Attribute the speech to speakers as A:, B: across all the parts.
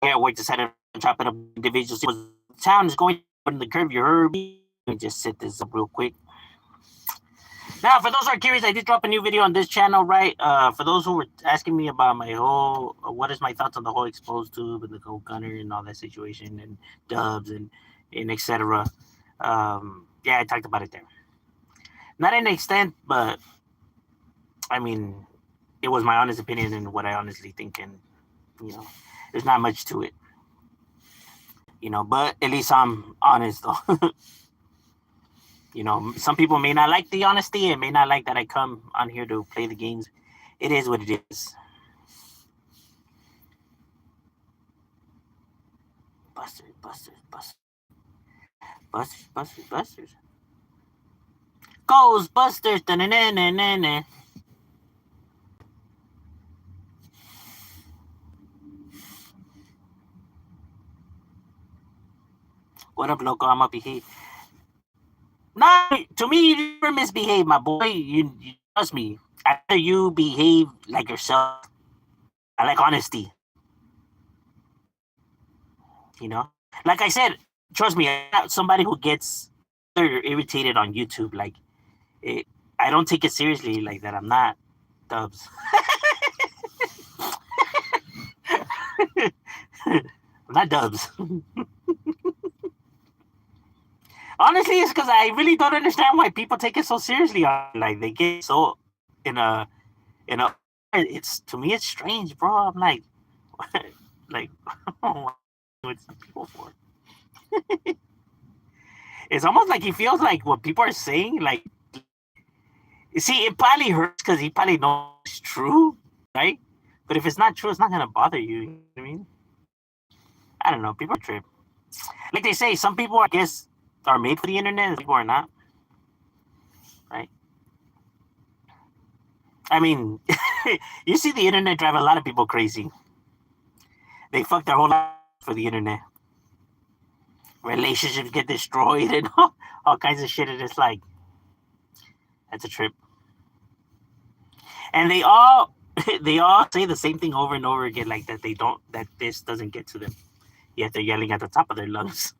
A: Yeah, work decided to drop it up individuals. The town is going on the curve. You heard me. Let me just set this up real quick. Now, for those who are curious, I did drop a new video on this channel, right? For those who were asking me about my whole, what is my thoughts on the whole exposed tube and the whole gunner and all that situation and dubs and etc. Yeah, I talked about it there. Not in extent, but I mean, it was my honest opinion and what I honestly think, and you know, there's not much to it, but at least I'm honest though. Some people may not like the honesty and may not like that I come on here to play the games. It is what it is. Busters, busters, busters, busters, busters, busters. Ghostbusters. Da-na-na-na-na-na. What up, loco? I'm up behave. Nah, to me, you never misbehave, my boy. You trust me. After you behave like yourself, I like honesty. Like I said, trust me. I'm not somebody who gets irritated on YouTube. Like, I don't take it seriously like that. I'm not Dubs. I'm not Dubs. Honestly, it's because I really don't understand why people take it so seriously. Like they get so in a. It's to me, it's strange, bro. I'm like, like, what's the people for? It's almost like he feels like what people are saying. Like, you see, it probably hurts because he probably knows it's true, right? But if it's not true, it's not gonna bother you. You know what I mean? I don't know. People are trip. Like they say, some people, I guess, are made for the internet, and some people are not. Right? I mean, you see the internet drive a lot of people crazy. They fuck their whole life for the internet. Relationships get destroyed and all kinds of shit. And it's like, that's a trip. And they all they all say the same thing over and over again, like that this doesn't get to them. Yet they're yelling at the top of their lungs.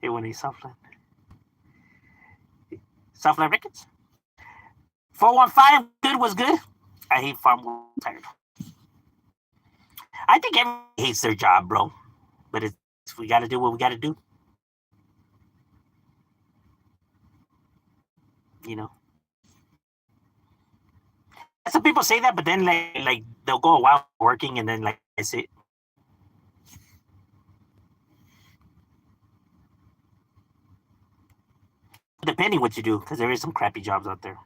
A: Hey, when they Softline Records. 415 good was good. I hate farm tired. I think everybody hates their job, bro. But we got to do what we got to do. You know. Some people say that, but then like they'll go a while working and then like that's it. Depending what you do, because there is some crappy jobs out there.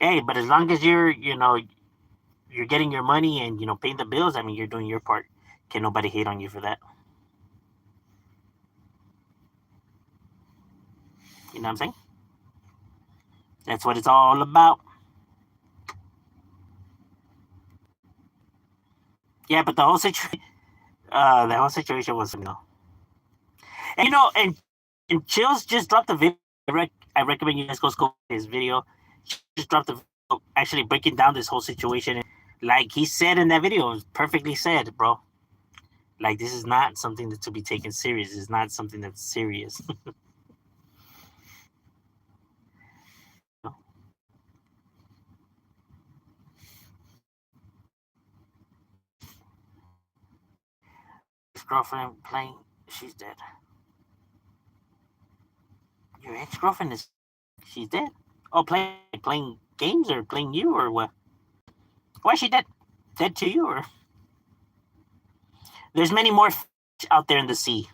A: Hey, but as long as you're getting your money and paying the bills, I mean you're doing your part. Can nobody hate on you for that? You know what I'm saying? That's what it's all about. Yeah, but the whole situation was and and Chills just dropped a video. I recommend you guys go his video. Just dropped a video actually breaking down this whole situation. And like he said in that video, it was perfectly said, bro. Like this is not something to be taken serious. It's not something that's serious. His girlfriend playing, she's dead. Your ex girlfriend she's dead. Oh, playing games or playing you or what? Why is she dead? Dead to you or? There's many more fish out there in the sea.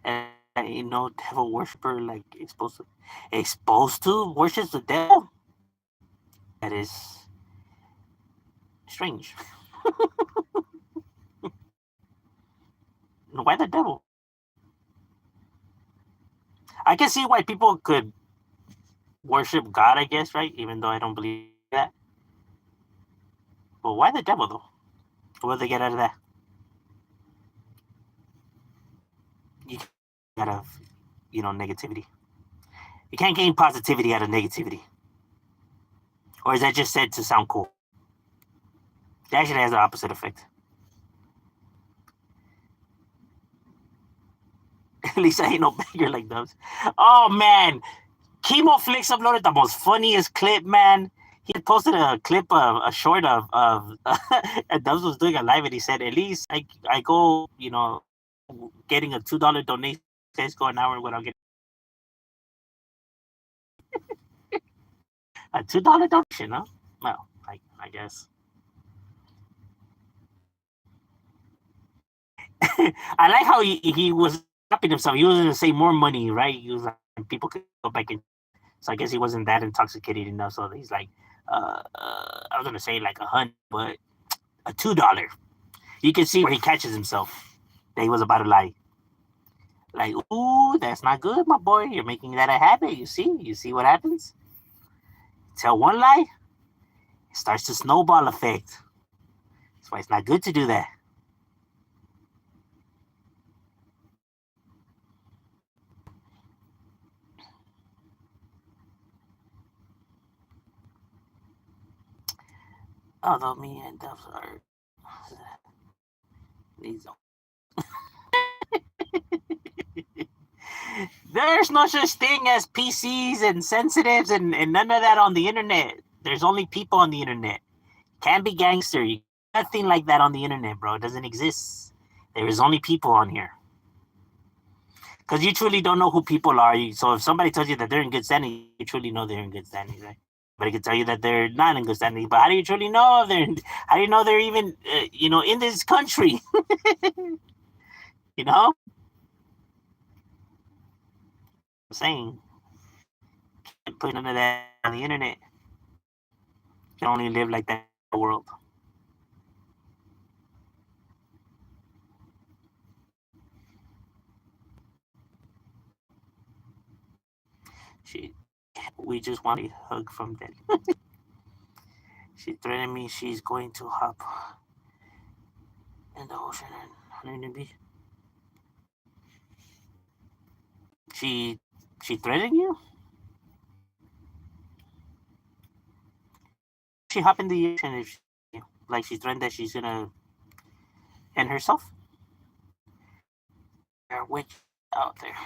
A: And devil worshiper like exposed to worships the devil. That is strange. Why the devil? I can see why people could worship God, I guess, right? Even though I don't believe that. But why the devil though? What do they get out of that? You get out of, negativity. You can't gain positivity out of negativity. Or is that just said to sound cool? It actually has the opposite effect. At least I ain't no beggar like those. Oh man, Chemo Flix uploaded the most funniest clip, man. He had posted a clip of a short of and Dubs was doing a live, and he said, "At least I go, getting a $2 donation go an hour without getting a $2 donation, huh? Well, I guess." I like how he was stopping himself. He was going to say more money, right? He was like, people could go back and. So I guess he wasn't that intoxicated enough. So he's like, I was going to say like $100, but a $2. You can see where he catches himself that he was about to lie. Like, ooh, that's not good, my boy. You're making that a habit. You see what happens? Tell one lie, it starts to snowball effect. That's why it's not good to do that. Although me and Dubs are these. There's no such thing as PCs and sensitives and none of that on the internet. There's only people on the internet. Can't be gangster. Nothing like that on the internet, bro. It doesn't exist. There is only people on here. Because you truly don't know who people are. So if somebody tells you that they're in good standing, you truly know they're in good standing, right? But I can tell you that they're not in good standing. But how do you truly know how do you know they're even, in this country? You know? I'm saying. Can't put none of that on the internet. You can only live like that in the world. We just want a hug from them. She threatened me she's going to hop in the ocean and Huntington Beach. She threatened you? She hop in the ocean if she threatened that she's gonna end herself? There are witches out there.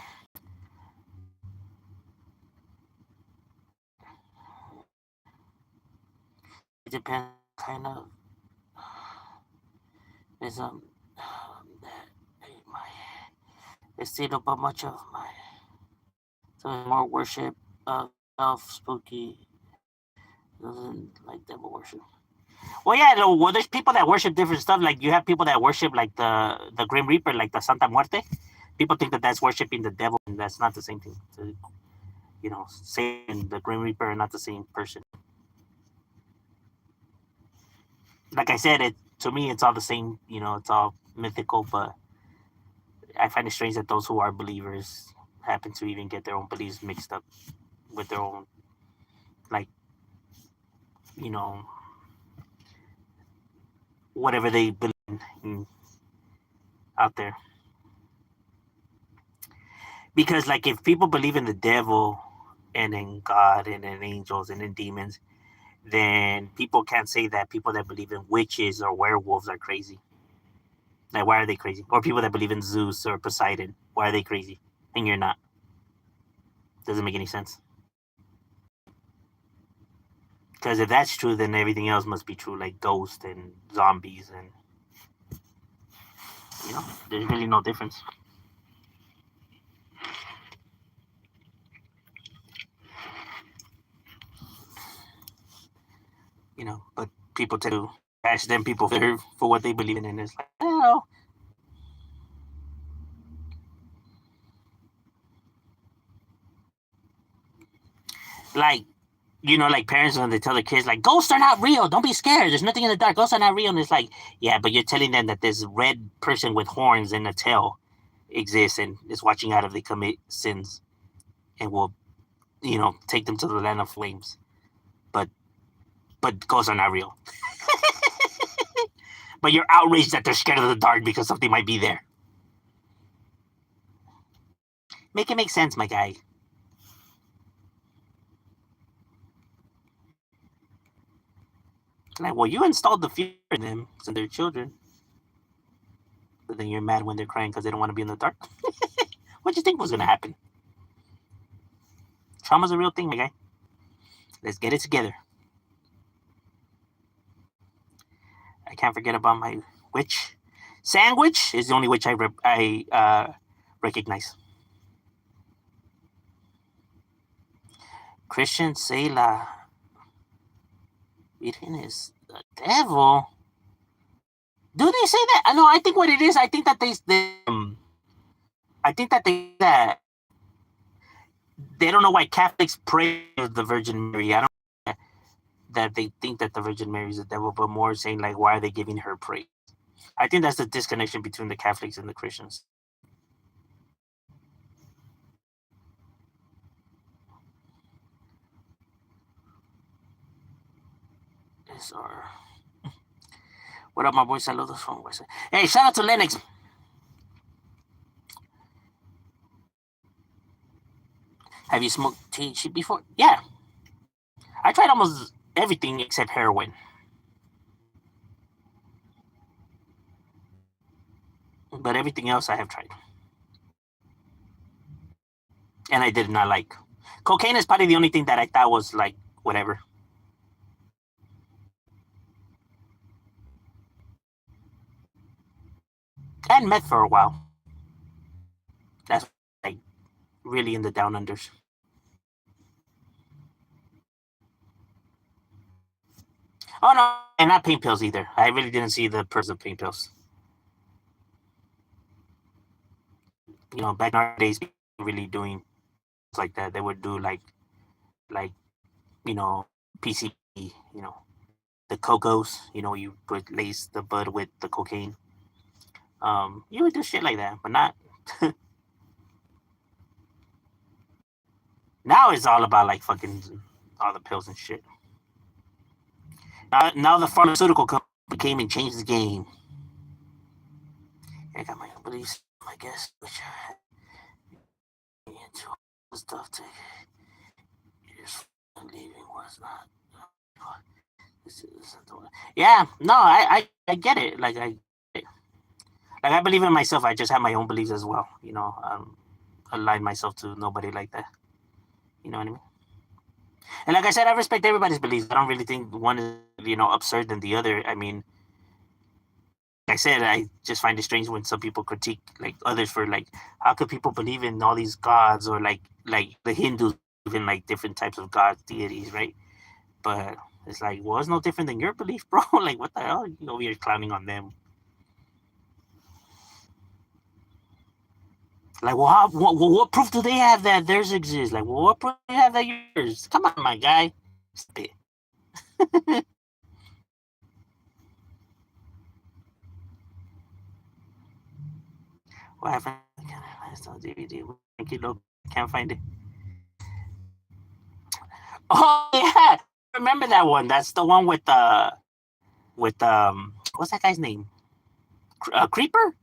A: It depends kind of there's that my it's still but much of my so more worship of self spooky doesn't like devil worship. Well, yeah, well, there's people that worship different stuff. Like you have people that worship like the Grim Reaper, like the Santa Muerte. People think that that's worshiping the devil, and that's not the same thing. So, Satan and the Grim Reaper are not the same person. Like I said, to me, it's all the same. It's all mythical, but I find it strange that those who are believers happen to even get their own beliefs mixed up with their own, like, whatever they believe in out there. Because, like, if people believe in the devil and in God and in angels and in demons, then people can't say that people that believe in witches or werewolves are crazy. Like, why are they crazy? Or people that believe in Zeus or Poseidon, why are they crazy? And you're not. Doesn't make any sense. Because if that's true, then everything else must be true, like ghosts and zombies, and there's really no difference. But people tend to bash them people for what they believe in, and it's like, oh. Like, like parents when they tell their kids, like, ghosts are not real. Don't be scared. There's nothing in the dark. Ghosts are not real. And it's like, yeah, but you're telling them that this red person with horns and a tail exists and is watching out if they commit sins and will, take them to the land of flames. But ghosts are not real. but you're outraged that they're scared of the dark because something might be there. Make it make sense, my guy. Like, well, you installed the fear in them, so they're children. But then you're mad when they're crying because they don't want to be in the dark. What do you think was going to happen? Trauma's a real thing, my guy. Let's get it together. I can't forget about my witch. Sandwich is the only witch I recognize. Christian Sela. Virgen is the devil. Do they say that? No, I think what it is, I think that that they don't know why Catholics pray to the Virgin Mary. I don't know that they think that the Virgin Mary is the devil, but more saying like, why are they giving her praise? I think that's the disconnection between the Catholics and the Christians. Or what up, my boy? Saludos from West. Hey, shout out to Lennox. Have you smoked THC before? Yeah. I tried almost everything except heroin. But everything else I have tried. And I did not like. Cocaine is probably the only thing that I thought was like, whatever. And meth for a while. That's like really in the down unders. Oh no, and not pain pills either. I really didn't see the purpose of pain pills. You know, back nowadays, really doing like that. They would do like, you know, PCP. You know, the cocos. You know, you put lace the bud with the cocaine. You would do shit like that, but not. Now it's all about like fucking all the pills and shit. Now the pharmaceutical company came and changed the game. I got my own beliefs, I guess, which into stuff to just leaving was not. Yeah, no, I get it. Like I believe in myself. I just have my own beliefs as well. You know, align myself to nobody like that. You know what I mean? And like I said, I respect everybody's beliefs. I don't really think one is, you know, absurd than the other. I mean, like I said, I just find it strange when some people critique like others for like, how could people believe in all these gods, or like the Hindus even like different types of gods, deities, right? But it's like, well, it's no different than your belief, bro. Like, what the hell? You know, we're clowning on them. Like, well, what proof do they have that theirs exists? Like, well, what proof do you have that yours? Come on, my guy. Spit. What happened? It's on DVD. Can't find it. Oh yeah, remember that one? That's the one with what's that guy's name? Creeper.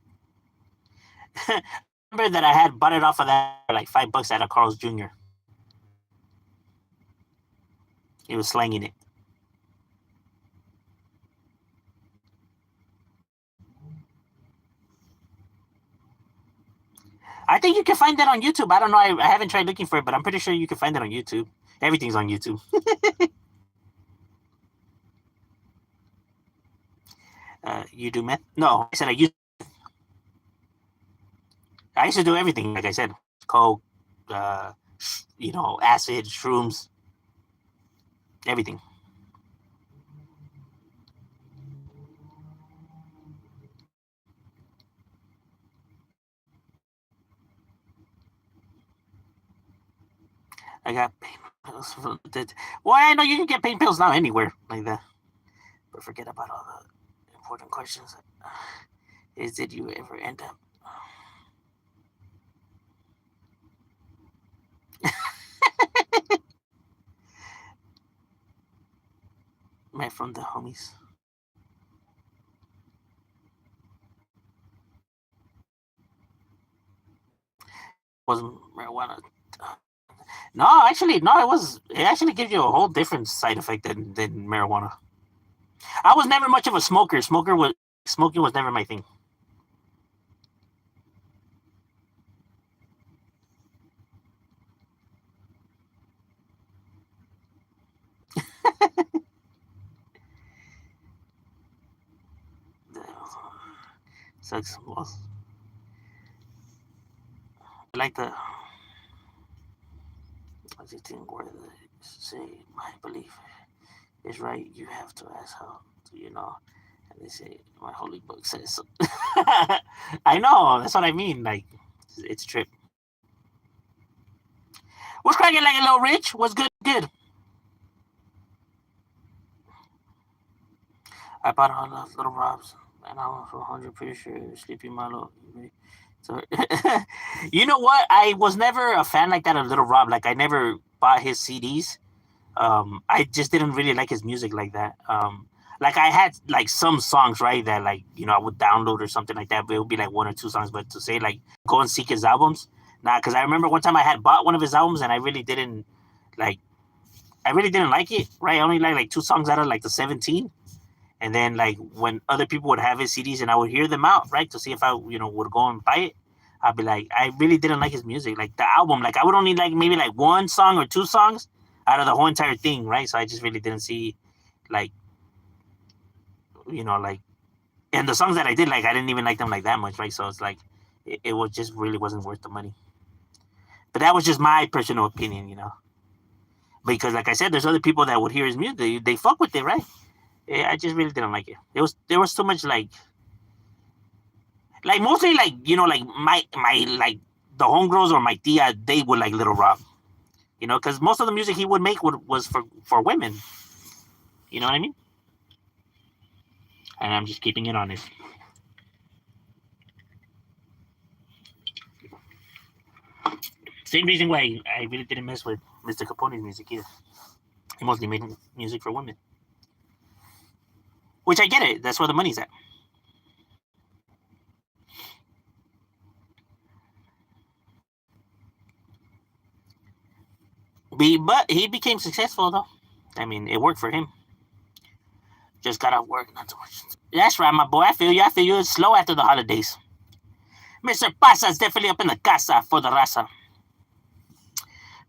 A: Remember that I had bought it off of that for like $5 at a Carl's Jr. He was slanging it. I think you can find that on YouTube. I don't know. I haven't tried looking for it, but I'm pretty sure you can find it on YouTube. Everything's on YouTube. You do meth? No, I said I used. I used to do everything. Like I said, coke, you know, acid, shrooms, everything. I got pain pills. Well, I know you can get pain pills now anywhere like that. But forget about all the important questions. Is did you ever end up? Met from the homies. Was marijuana? No, actually, no. It actually gives you a whole different side effect than marijuana. I was never much of a smoker. Smoking was never my thing. Sex was. I like the. I just think where they say my belief is right. You have to ask how do you know? And they say my holy book says so. I know. That's what I mean. Like it's trip. What's cracking like a little rich? What's good? Good. I bought all those little Robs, and I was 100 pretty sure Sleepy Milo. So, you know what? I was never a fan like that of Little Rob. Like I never bought his CDs. I just didn't really like his music like that. Like I had like some songs right that like I would download or something like that, but it would be like one or two songs. But to say like go and seek his albums, nah. Because I remember one time I had bought one of his albums and like. I really didn't like it. Right, I only like two songs out of like the 17. And then like when other people would have his CDs and I would hear them out, right, to see if I would go and buy it, I'd be like, I really didn't like his music, like the album. Like I would only like maybe like one song or two songs out of the whole entire thing, right? So I just really didn't see like like, and the songs that I did like, I didn't even like them like that much, right? So it's like it was just really wasn't worth the money. But that was just my personal opinion. Because like I said, there's other people that would hear his music, they fuck with it, right? Yeah, I just really didn't like it. There was too much like mostly like like my like the homegirls or my tia, they would like Little Rob, because most of the music he would make was for women. You know what I mean? And I'm just keeping it honest. Same reason why I really didn't mess with Mr. Capone's music either. He mostly made music for women, which I get it. That's where the money's at. But he became successful though. I mean, it worked for him. Just got off work, not too much. That's right, my boy. I feel you. I feel you. It's slow after the holidays. Mr. Pasa is definitely up in the casa for the raza.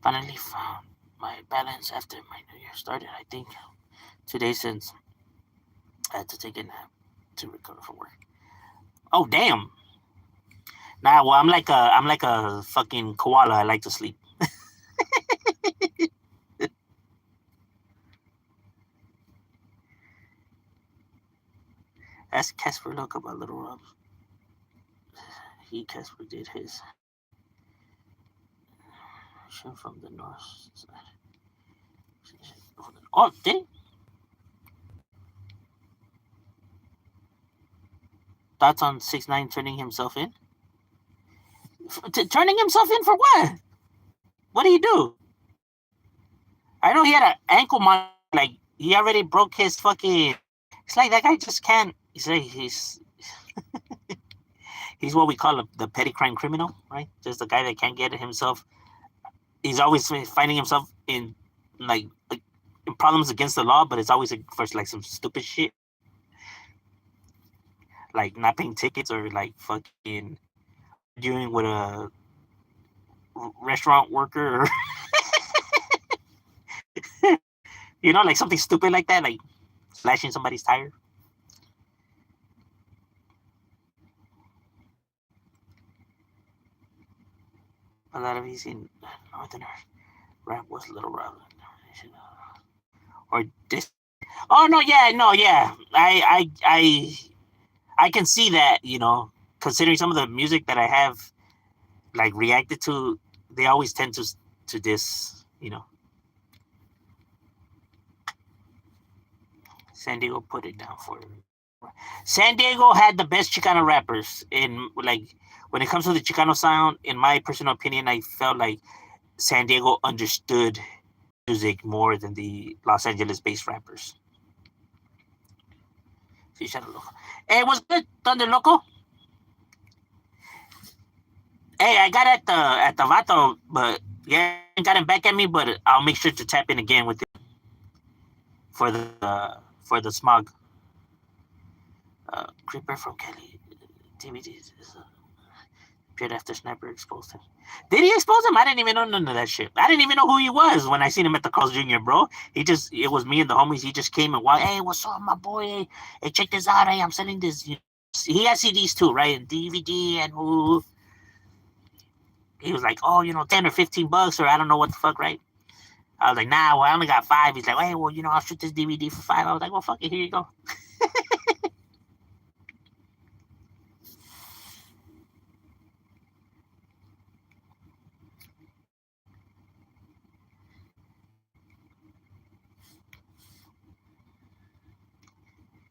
A: Finally found my balance after my New Year started. I think 2 days since I had to take a nap to recover from work. Oh damn! Nah, well I'm like a fucking koala. I like to sleep. Ask Casper look about Little Rob. Casper did his from the north side. Oh, did he? Thoughts on 6ix9ine turning himself in? Turning himself in for what? What did he do? I know he had an ankle mon. Like he already broke his fucking. It's like that guy just can't. He's he's what we call the petty crime criminal, right? Just the guy that can't get himself. He's always finding himself in like in problems against the law, but it's always for like some stupid shit, like not paying tickets or like fucking dealing with a restaurant worker or like something stupid like that, like slashing somebody's tire. A lot of easy northerners rap was Little Rob or this. Oh no, yeah, no, yeah. I can see that. Considering some of the music that I have like reacted to, they always tend to this. San Diego put it down for him. San Diego had the best Chicano rappers in like when it comes to the Chicano sound. In my personal opinion, I felt like San Diego understood music more than the Los Angeles-based rappers. Hey, what's good, Thunder Loco? Hey, I got at the Vato, but yeah, got him back at me. But I'll make sure to tap in again with it for the smog. Creeper from Kelly. DVDs appeared after Sniper exposed him. Did he expose him? I didn't even know none of that shit. I didn't even know who he was when I seen him at the Carl's Jr., bro. It was me and the homies. He just came and walked. Hey, what's up, my boy? Hey, check this out. Hey, I'm selling this. He has CDs too, right? And DVD and who. He was like, oh, 10 or $15, or I don't know what the fuck, right? I was like, nah, well, I only got 5. He's like, hey, well, I'll shoot this DVD for 5. I was like, well, fuck it, here you go.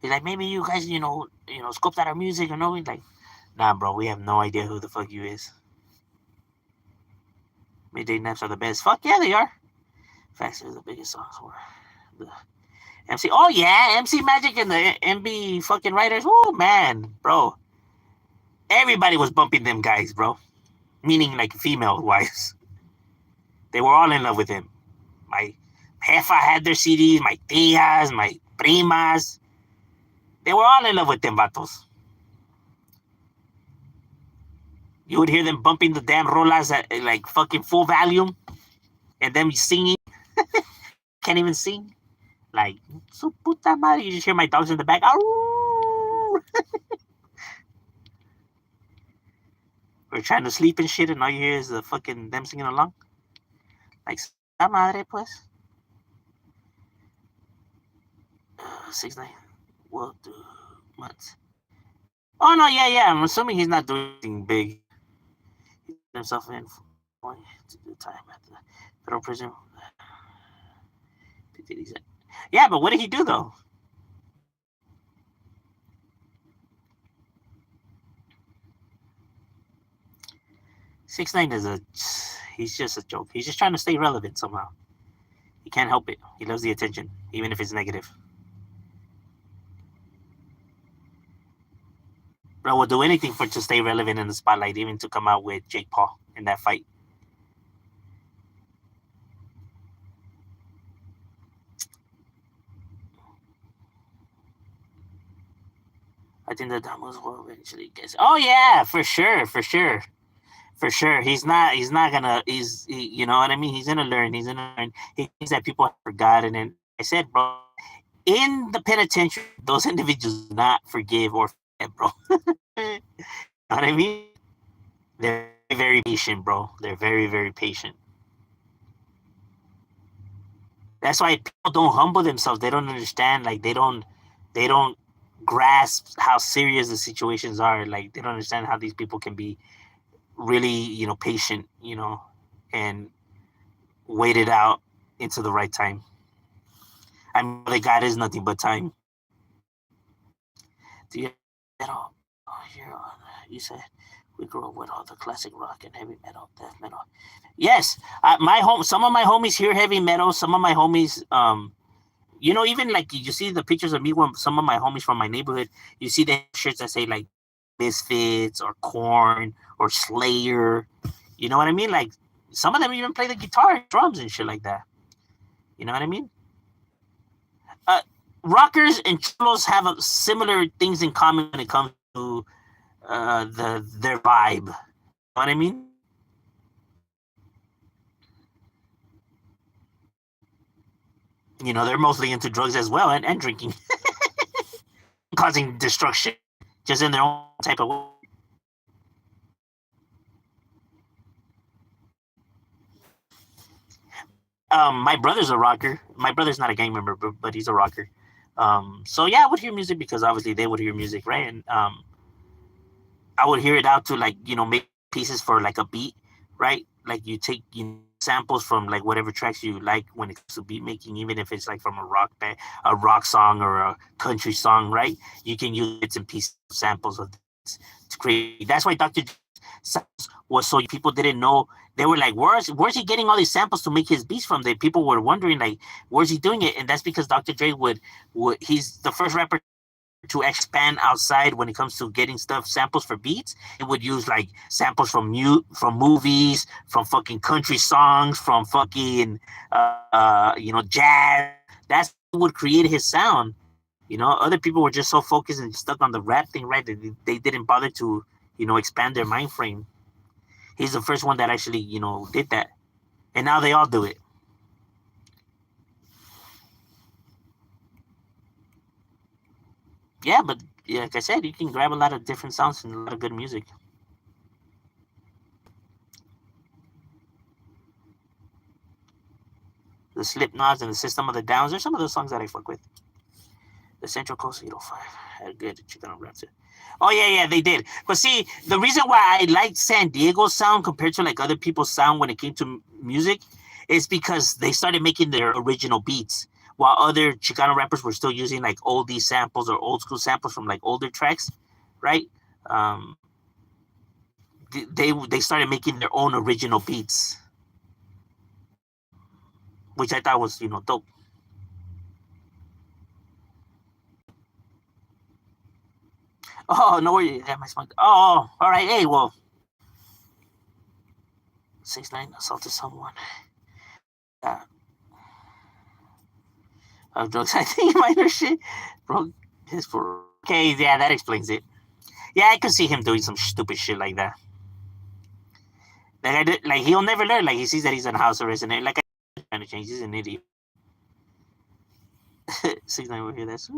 A: He's like, maybe you guys, scoped out our music or no? He's like, nah, bro, we have no idea who the fuck you is. Midday naps are the best. Fuck yeah, they are. Facts are the biggest songs for the MC. Oh yeah, MC Magic and the MB fucking writers. Oh man, bro. Everybody was bumping them guys, bro. Meaning like female wise. They were all in love with him. My jefa had their CDs, my tias, my primas. They were all in love with them vatos. You would hear them bumping the damn rolas at like fucking full volume and them singing. Can't even sing. Like, su puta madre. You just hear my dogs in the back. We're trying to sleep and shit, and all you hear is the fucking them singing along. Like, sa madre, pues. 6 9. Well, 2 months. Oh, no, yeah. I'm assuming he's not doing anything big. He put himself in to do time at the federal prison. Yeah, but what did he do, though? Six nine he's just a joke. He's just trying to stay relevant somehow. He can't help it. He loves the attention, even if it's negative. Bro will do anything to stay relevant in the spotlight, even to come out with Jake Paul in that fight. I think the Damos will eventually get. Oh yeah, for sure. He's not gonna. You know what I mean. He's gonna learn. He thinks that people have forgotten. And I said, bro, in the penitentiary, those individuals do not forgive or forget, bro. You know what I mean? They're very patient, bro. They're very, very patient. That's why people don't humble themselves. They don't understand. Like they don't grasp how serious the situations are. Like they don't understand how these people can be really, patient, and wait it out into the right time. I mean, the God is nothing but time. Do you metal? Oh, you said we grew up with all the classic rock and heavy metal, death metal. Yes, some of my homies hear heavy metal. Some of my homies, even like you see the pictures of me when some of my homies from my neighborhood, you see the shirts that say like Misfits or Korn or Slayer. You know what I mean? Like some of them even play the guitar, drums, and shit like that. You know what I mean? Rockers and chulos have similar things in common when it comes to their vibe. You know what I mean? They're mostly into drugs as well and drinking, causing destruction, just in their own type of way. My brother's a rocker. My brother's not a gang member, but he's a rocker. So yeah, I would hear music because obviously they would hear music, right? And I would hear it out to like make pieces for like a beat, right? Like you take samples from like whatever tracks you like when it comes to beat making, even if it's like from a rock song or a country song, right? You can use bits and pieces samples of this to create. That's why Dr. was so people didn't know. They were like, where's he getting all these samples to make his beats from? That people were wondering like, where's he doing it? And that's because Dr. Dre would he's the first rapper to expand outside when it comes to getting stuff samples for beats, it would use like samples from movies, from fucking country songs, from fucking jazz. That's what would create his sound. Other people were just so focused and stuck on the rap thing, right? That they didn't bother to expand their mind frame. He's the first one that actually did that, and now they all do it. Yeah, but yeah, like I said, you can grab a lot of different sounds and a lot of good music. The Slipknots and the System of the Downs are some of those songs that I fuck with. The Central Coast 805 had good Chicano rap too. Oh yeah, they did. But see, the reason why I liked San Diego's sound compared to like other people's sound when it came to music is because they started making their original beats, while other Chicano rappers were still using like oldie samples or old school samples from like older tracks, right? Um, they started making their own original beats, which I thought was dope. Oh no, yeah, my smart. Oh, all right. Hey, well, 6ix9ine assaulted someone. Uh, of drugs. I think minor shit broke his for. Okay, yeah, that explains it. Yeah, I could see him doing some stupid shit like that. Like I did, like he'll never learn. Like he sees that he's in house arrest, and like I trying to change. He's an idiot. 6ix9ine over here. That's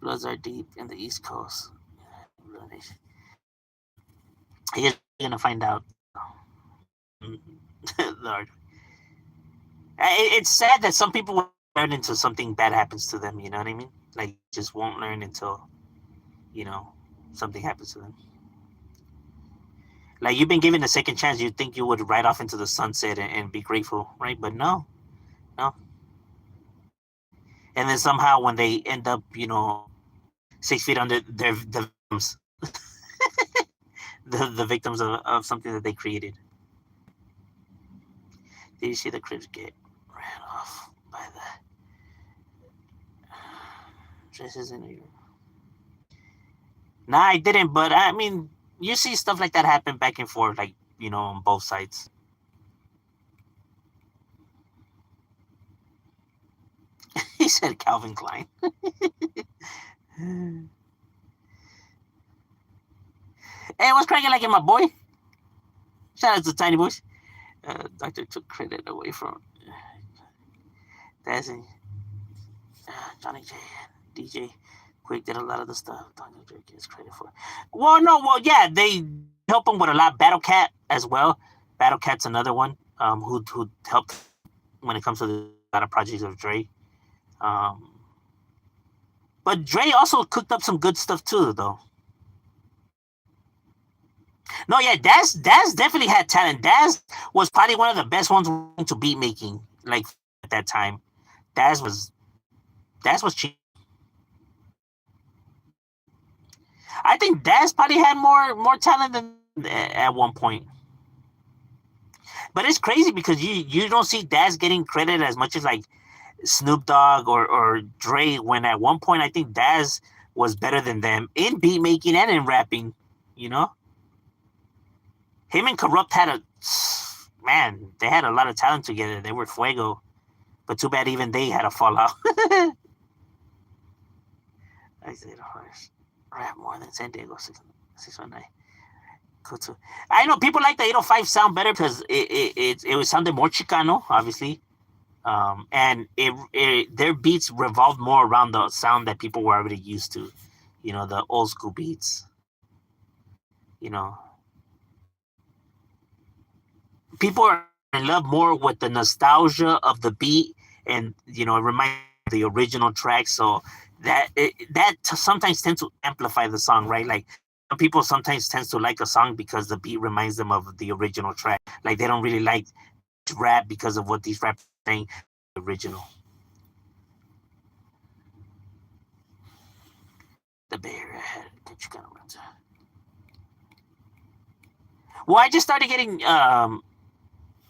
A: bloods are deep in the East Coast. He's gonna find out. Lord, it's sad that some people won't learn until something bad happens to them. You know what I mean? Like just won't learn until something happens to them. Like you've been given a second chance, you'd think you would ride off into the sunset and be grateful, right? But no, no. And then somehow when they end up, 6 feet under, they're the victims, the victims of something that they created. Did you see the Crips get ran off by the dresses in New York? Nah, I didn't, but I mean, you see stuff like that happen back and forth, like, on both sides. He said Calvin Klein. Hey, what's cracking like in my boy? Shout out to Tiny Boys. Doctor took credit away from Dazzing. Johnny J and DJ Quick did a lot of the stuff Dr. Dre gets credit for. Well, yeah, they help him with a lot. Battle Cat as well. Battle Cat's another one who helped when it comes to a lot of projects of Dre. But Dre also cooked up some good stuff too, though. No, yeah, Daz definitely had talent. Daz was probably one of the best ones to beat making, like at that time. Daz was cheap. I think Daz probably had more talent than at one point. But it's crazy because you don't see Daz getting credit as much as like Snoop Dogg or Dre, when at one point I think Daz was better than them in beat making and in rapping. Him and Corrupt had they had a lot of talent together. They were fuego, but too bad even they had a fallout. I said horse rap more than San Diego 619. Cool too. I know people like the 805 sound better because it was sounded more Chicano, obviously. And their beats revolved more around the sound that people were already used to, the old school beats. People are in love more with the nostalgia of the beat, and it reminds of the original track. So that sometimes tends to amplify the song, right? Like some people sometimes tends to like a song because the beat reminds them of the original track. Like they don't really like rap because of what these rappers are saying original. The bear had you kind of well, I just started getting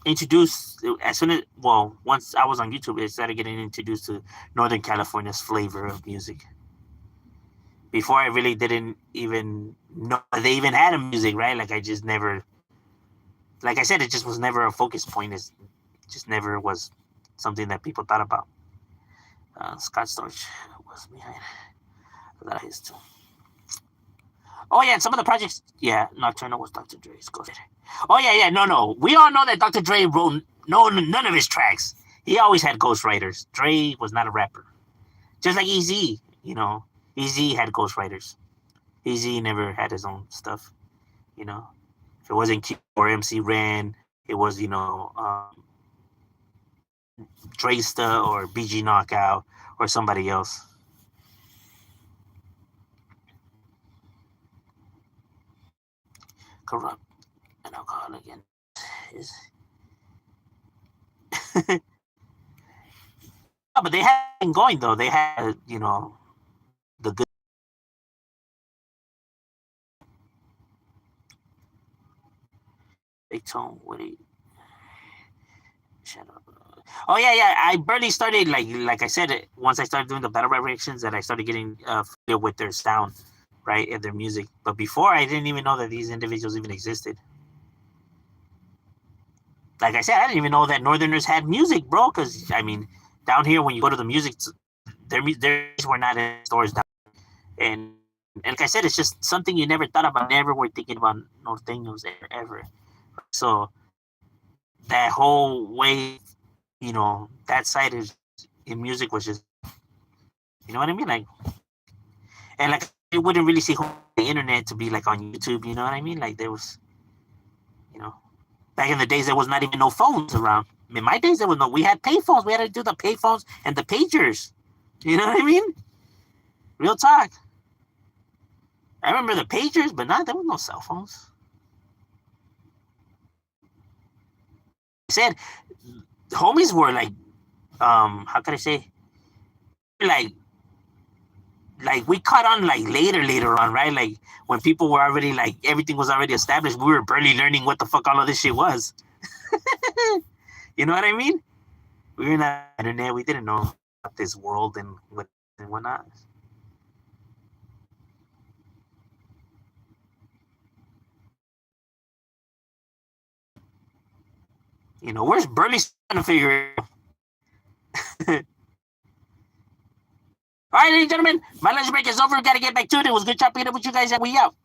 A: introduced as soon as once I was on YouTube, it started getting introduced to Northern California's flavor of music. Before I really didn't even know they even had a music, right? Like I just never, like I said, it just was never a focus point. It just never was something that people thought about. Scott Storch was behind a lot of his too. Oh yeah, and some of the projects, yeah, Nocturnal was Dr. Dre's Ghost. Oh yeah, no. We all know that Dr. Dre wrote none of his tracks. He always had ghostwriters. Dre was not a rapper, just like Eazy. You know, Eazy had ghostwriters. Eazy never had his own stuff. You know, if it wasn't Q or MC Ren, it was Dresta or BG Knockout or somebody else. Corrupt and alcoholic and is. But they had been going though. They had the good. Big Tone, Woody. Shut up. Oh yeah. I barely started like I said it once I started doing the battle rap reactions that I started getting familiar with their sound, right, and their music. But before I didn't even know that these individuals even existed. Like I said, I didn't even know that Northerners had music, bro. Because I mean, down here when you go to the music, theirs were not in stores down. And like I said, it's just something you never thought about, never were thinking about norteños ever. So that whole way, that side is in music was just, you know what I mean? Like, and like you wouldn't really see the internet to be like on YouTube. You know what I mean? Like there was, back in the days there was not even no phones around. In my days there was no. We had payphones. We had to do the payphones and the pagers. You know what I mean? Real talk. I remember the pagers, but there was no cell phones. I said, homies were like, how can I say, like we caught on like later on, right? Like when people were already like everything was already established, we were barely learning what the fuck all of this shit was. You know what I mean? We were not internet. We didn't know about this world and whatnot. Where's Burley trying to figure it out? All right, ladies and gentlemen, my lunch break is over. Got to get back to it. It was good chopping it up with you guys, and we out.